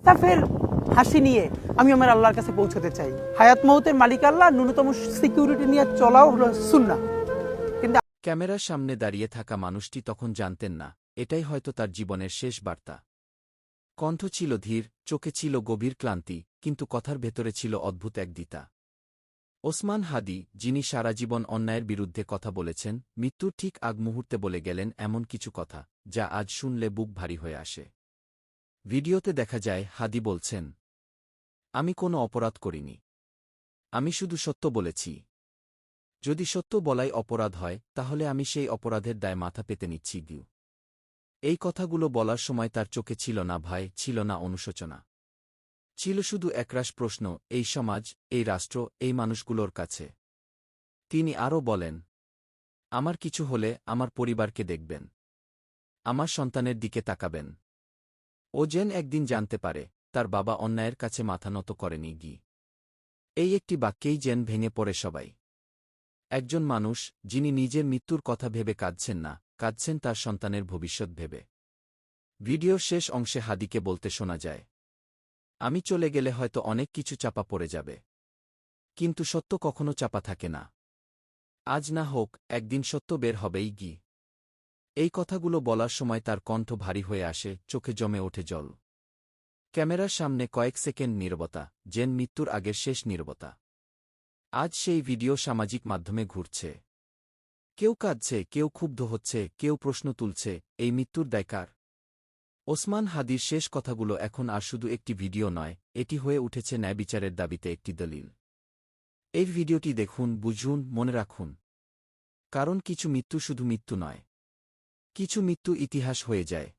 সাফের হাসি নিয়ে আমি আমার আল্লাহর কাছে পৌঁছতে চাই। হায়াত মৌতের মালিক আল্লাহ, ন্যূনতম সিকিউরিটি নিয়ে চলাও হলো সুন্নাহ। কিন্তু ক্যামেরার সামনে দাঁড়িয়ে থাকা মানুষটি তখন জানতেন না এটাই হয়তো তার জীবনের শেষ বার্তা। কণ্ঠ ছিল ধীর, চোখে ছিল গভীর ক্লান্তি, কিন্তু কথার ভেতরে ছিল অদ্ভুত এক দ্বিতা। ওসমান হাদি, যিনি সারা জীবন অন্যায়ের বিরুদ্ধে কথা বলেছেন, মৃত্যুর ঠিক আগ মুহূর্তে বলে গেলেন এমন কিছু কথা যা আজ শুনলে বুক ভারী হয়ে আসে। ভিডিওতে দেখা যায় হাদি বলছেন, আমি কোনো অপরাধ করিনি, আমি শুধু সত্য বলেছি। যদি সত্য বলাই অপরাধ হয় তাহলে আমি সেই অপরাধের দায় মাথা পেতে নিচ্ছি। এই কথাগুলো বলার সময় তার চোখে ছিল না ভয়, ছিল না অনুশোচনা, ছিল শুধু একরাশ প্রশ্ন, এই সমাজ, এই রাষ্ট্র, এই মানুষগুলোর কাছে। তিনি আরও বলেন, আমার কিছু হলে আমার পরিবারকে দেখবেন, আমার সন্তানের দিকে তাকাবেন। ও যেন একদিন জানতে পারে তার বাবা অন্যায়ের কাছে মাথা নত করেনি। এই একটি বাক্যেই যেন ভেঙে পড়ে সবাই। একজন মানুষ যিনি নিজের মৃত্যুর কথা ভেবে কাঁদছেন না, কাঁদছেন তার সন্তানের ভবিষ্যৎ ভেবে। ভিডিওর শেষ অংশে হাদিকে বলতে শোনা যায়, আমি চলে গেলে হয়তো অনেক কিছু চাপা পড়ে যাবে, কিন্তু সত্য কখনো চাপা থাকে না। আজ না হোক একদিন সত্য বের হবেই। এই কথাগুলো বলার সময় তার কণ্ঠ ভারী হয়ে আসে, চোখে জমে ওঠে জল। ক্যামেরার সামনে কয়েক সেকেন্ড নীরবতা, যেন মৃত্যুর আগের শেষ নীরবতা। আজ সেই ভিডিও সামাজিক মাধ্যমে ঘুরছে। কেউ কাঁদছে, কেউ ক্ষুব্ধ হচ্ছে, কেউ প্রশ্ন তুলছে, এই মৃত্যুর দায় কার? ওসমান হাদির শেষ কথাগুলো এখন আর শুধু একটি ভিডিও নয়, এটি হয়ে উঠেছে ন্যায়বিচারের দাবিতে একটি দলিল। এই ভিডিওটি দেখুন, বুঝুন, মনে রাখুন। কারণ কিছু মৃত্যু শুধু মৃত্যু নয়, কিছু মৃত্যু ইতিহাস হয়ে যায়।